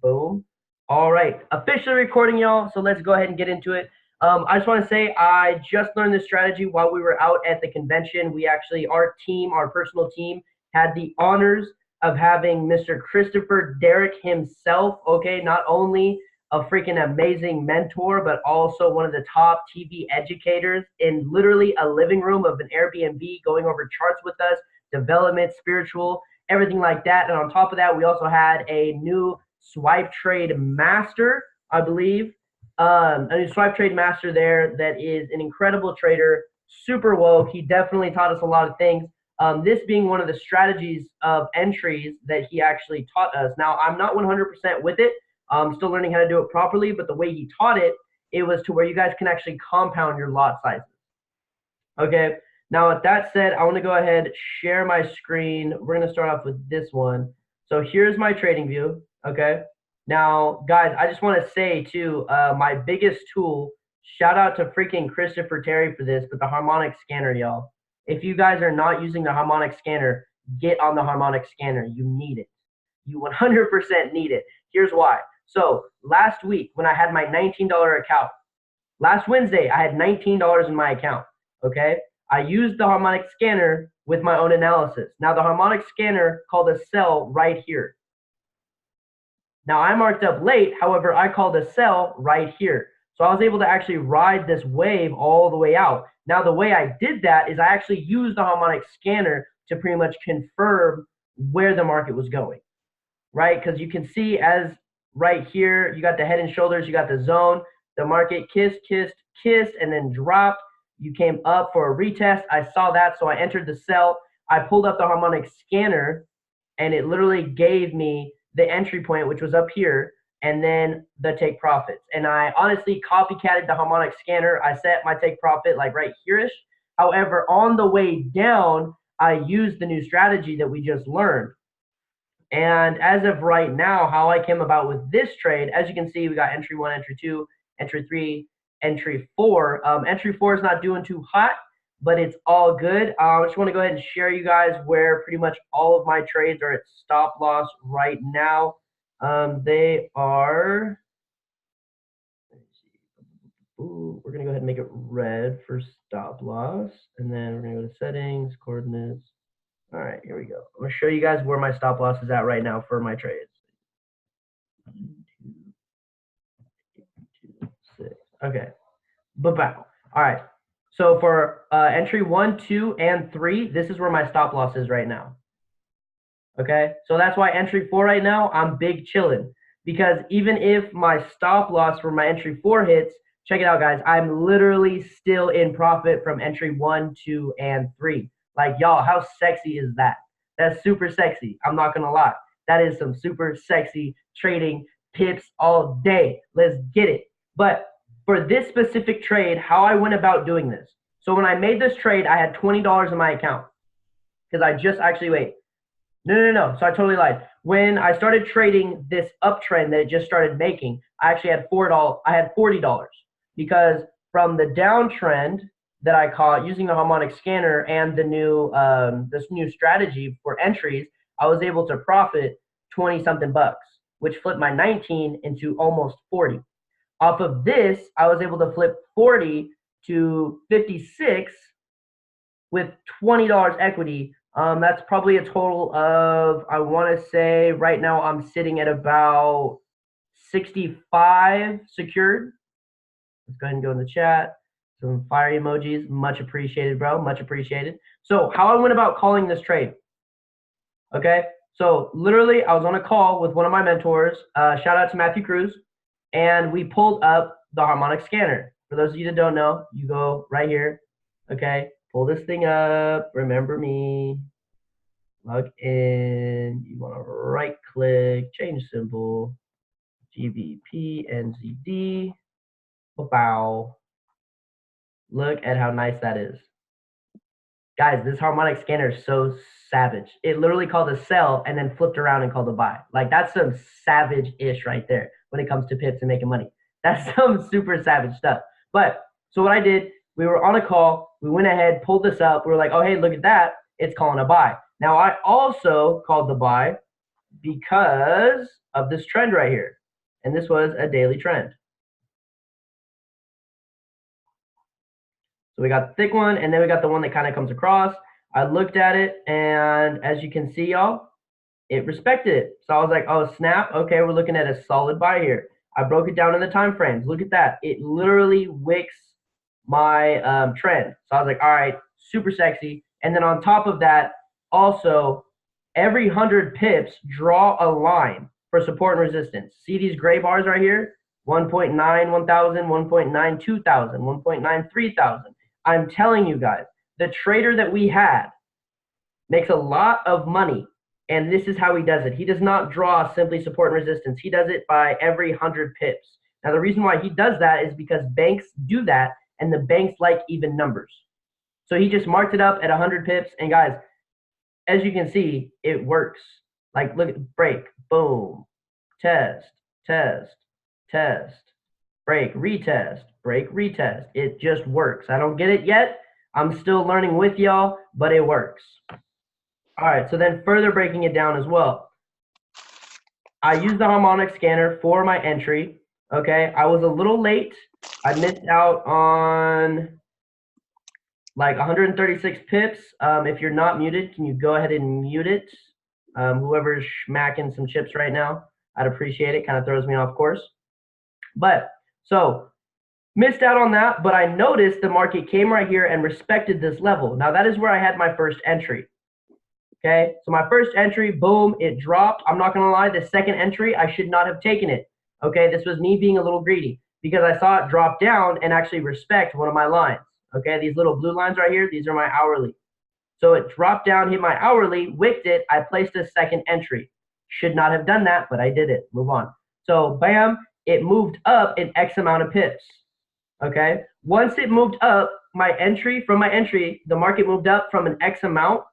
Boom. All right, officially recording, y'all. So let's go ahead and get into it. I just want to say I just learned this strategy while we were out at the convention. We actually, our team, our personal team, had the honors of having Mr. Christopher Derrick himself. Okay, not only a freaking amazing mentor, but also one of the top TV educators in literally a living room of an Airbnb, going over charts with us, development, spiritual, everything like that. And on top of that, we also had a new swipe trade master, I believe. A new swipe trade master there that is an incredible trader, super woke. He definitely taught us a lot of things. This being one of the strategies of entries that he actually taught us. Now, I'm not 100% with it. I'm still learning how to do it properly, but the way he taught it, it was to where you guys can actually compound your lot sizes. Okay, now with that said, I want to go ahead, share my screen. We're going to start off with this one. So here's my trading view, okay? Now, guys, I just want to say, too, my biggest tool, shout out to freaking Christopher Terry for this, but the harmonic scanner, y'all. If you guys are not using the harmonic scanner, get on the harmonic scanner. You need it. You 100% need it. Here's why. So last week when I had my $19 account, last Wednesday, I had $19 in my account, okay? I used the harmonic scanner with my own analysis. Now the harmonic scanner called a sell right here. Now I marked up late, however, I called a sell right here. So I was able to actually ride this wave all the way out. Now the way I did that is I actually used the harmonic scanner to pretty much confirm where the market was going, right? Because you can see as right here, you got the head and shoulders, you got the zone, the market kissed, and then dropped. You came up for a retest. I saw that, so I entered the sell. I pulled up the harmonic scanner, and it literally gave me the entry point, which was up here, and then the take profits. And I honestly copycatted the harmonic scanner. I set my take profit like right here-ish. However, on the way down, I used the new strategy that we just learned. And as of right now, how I came about with this trade, as you can see, we got entry 1, entry 2, entry 3, entry 4. Entry 4 is not doing too hot, but it's all good. I just want to go ahead and share you guys where pretty much all of my trades are at stop loss right now. They are, we're going to go ahead and make it red for stop loss. And then we're going to go to settings, coordinates. All right, here we go. I'm going to show you guys where my stop loss is at right now for my trades. 1, 2, 6. Okay. Ba-bow. All right. So for entry 1, 2, and 3, this is where my stop loss is right now. Okay. So that's why entry 4 right now, I'm big chilling. Because even if my stop loss for my entry 4 hits, check it out, guys. I'm literally still in profit from entry 1, 2, and 3. Like, y'all, how sexy is that? That's super sexy. I'm not going to lie. That is some super sexy trading tips all day. Let's get it. But for this specific trade, how I went about doing this. So when I made this trade, I had $20 in my account. Because I just actually, wait. No. So I totally lied. When I started trading this uptrend that it just started making, I actually had $4. I had $40. Because from the downtrend that I caught using the harmonic scanner and the new this new strategy for entries, I was able to profit 20 something bucks, which flipped my 19 into almost 40. Off of this, I was able to flip 40 to 56 with $20 equity. That's probably a total of, I want to say right now I'm sitting at about 65 secured. Let's go ahead and go in the chat. Some fire emojis, much appreciated, bro, much appreciated. So how I went about calling this trade, okay? So literally I was on a call with one of my mentors, shout out to Matthew Cruz, and we pulled up the harmonic scanner. For those of you that don't know, you go right here, okay? Pull this thing up, remember me, log in, you wanna right click, change symbol, GBP, NZD, bow. Look at how nice that is. Guys, this harmonic scanner is so savage. It literally called a sell and then flipped around and called a buy. Like, that's some savage-ish right there when it comes to pips and making money. That's some super savage stuff. But, so what I did, we were on a call. We went ahead, pulled this up. We were like, oh, hey, look at that. It's calling a buy. Now, I also called the buy because of this trend right here. And this was a daily trend. So we got the thick one, and then we got the one that kind of comes across. I looked at it, and as you can see, y'all, it respected it. So I was like, oh, snap. Okay, we're looking at a solid buy here. I broke it down in the time frames. Look at that. It literally wicks my trend. So I was like, all right, super sexy. And then on top of that, also, every 100 pips, draw a line for support and resistance. See these gray bars right here? 1.9, 1,000, 1.9, 2,000, 1.9, 3,000. I'm telling you guys, the trader that we had makes a lot of money, and this is how he does it. He does not draw simply support and resistance. He does it by every 100 pips. Now, the reason why he does that is because banks do that, and the banks like even numbers. So he just marked it up at 100 pips, and guys, as you can see, it works. Like, look at break, boom, test, test, test, break, retest, break, retest. It just works. I don't get it yet. I'm still learning with y'all, but it works. All right, so then further breaking it down as well. I used the harmonic scanner for my entry. Okay, I was a little late. I missed out on like 136 pips. If you're not muted, can you go ahead and mute it? Whoever's smacking some chips right now, I'd appreciate it. Kind of throws me off course. But so missed out on that, but I noticed the market came right here and respected this level. Now that is where I had my first entry. Okay, so my first entry, boom, it dropped. I'm not gonna lie, the second entry, I should not have taken it. Okay, this was me being a little greedy because I saw it drop down and actually respect one of my lines. Okay, these little blue lines right here, these are my hourly. So it dropped down, hit my hourly, wicked it, I placed a second entry. Should not have done that, but I did it. Move on. So bam, it moved up an X amount of pips. Okay, once it moved up, from my entry, the market moved up from an X amount.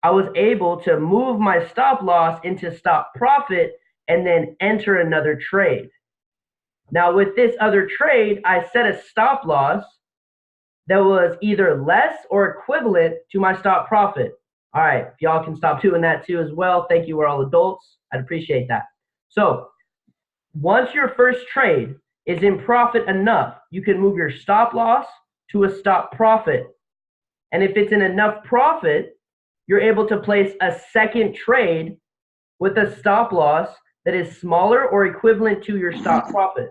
I was able to move my stop loss into stop profit and then enter another trade. Now with this other trade, I set a stop loss that was either less or equivalent to my stop profit. All right, if y'all can stop doing that too as well. Thank you, we're all adults. I'd appreciate that. So once your first trade is in profit enough, you can move your stop loss to a stop profit. And if it's in enough profit, you're able to place a second trade with a stop loss that is smaller or equivalent to your stop profit,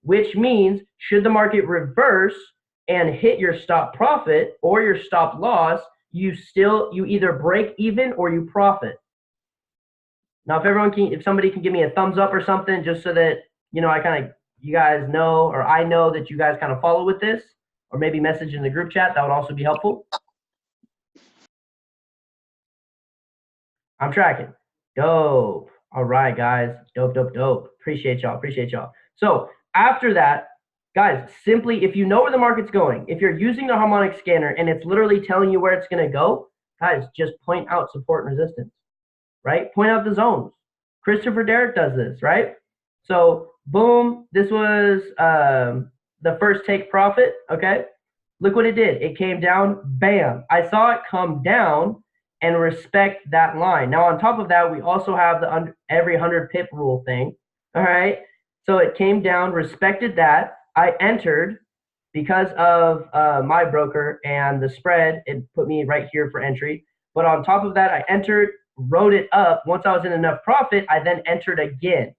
which means should the market reverse and hit your stop profit or your stop loss, you either break even or you profit. Now, if somebody can give me a thumbs up or something, just so that, you guys know, or I know that you guys kind of follow with this, or maybe message in the group chat, that would also be helpful. I'm tracking. Dope. All right, guys. Dope, dope, dope. Appreciate y'all. Appreciate y'all. So after that, guys, simply, if you know where the market's going, if you're using the harmonic scanner and it's literally telling you where it's going to go, guys, just point out support and resistance, right? Point out the zones. Christopher Derrick does this, right? So boom, this was the first take profit, okay? Look what it did. It came down, bam. I saw it come down and respect that line. Now, on top of that, we also have the every 100 pip rule thing, all right? So it came down, respected that. I entered because of my broker and the spread. It put me right here for entry. But on top of that, I entered, wrote it up. Once I was in enough profit, I then entered again.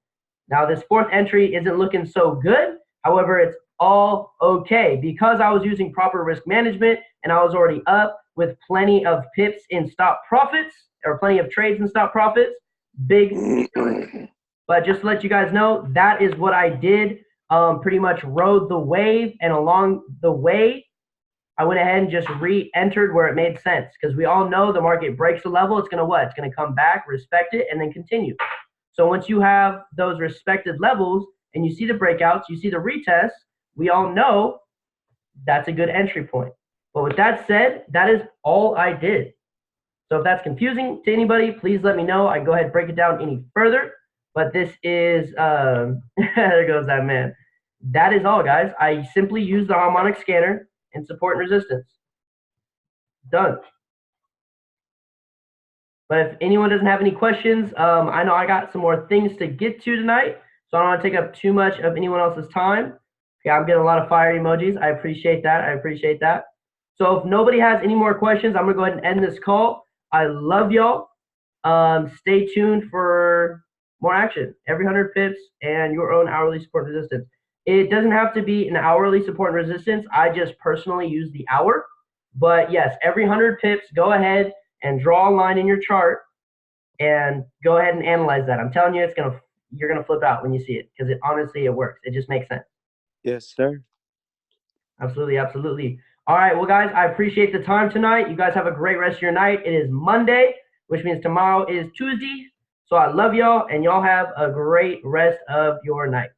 Now, this fourth entry isn't looking so good. However, it's all okay because I was using proper risk management and I was already up with plenty of pips in stop profits, or plenty of trades in stop profits. Big. But just to let you guys know, that is what I did. Pretty much rode the wave, and along the way, I went ahead and just re-entered where it made sense, because we all know the market breaks the level, it's gonna what? It's gonna come back, respect it, and then continue. So once you have those respected levels and you see the breakouts, you see the retests, we all know that's a good entry point. But with that said, that is all I did. So if that's confusing to anybody, please let me know. I can go ahead and break it down any further. But this is, there goes that man. That is all, guys. I simply use the harmonic scanner and support and resistance. Done. But if anyone doesn't have any questions, I know I got some more things to get to tonight, so I don't want to take up too much of anyone else's time. Okay, I'm getting a lot of fire emojis. I appreciate that. I appreciate that. So if nobody has any more questions, I'm going to go ahead and end this call. I love y'all. Stay tuned for more action. Every 100 pips and your own hourly support and resistance. It doesn't have to be an hourly support and resistance. I just personally use the hour. But yes, every 100 pips, go ahead and draw a line in your chart and go ahead and analyze that. I'm telling you, you're gonna flip out when you see it because it works. It just makes sense. Yes, sir. Absolutely, absolutely. All right, well, guys, I appreciate the time tonight. You guys have a great rest of your night. It is Monday, which means tomorrow is Tuesday. So I love y'all, and y'all have a great rest of your night.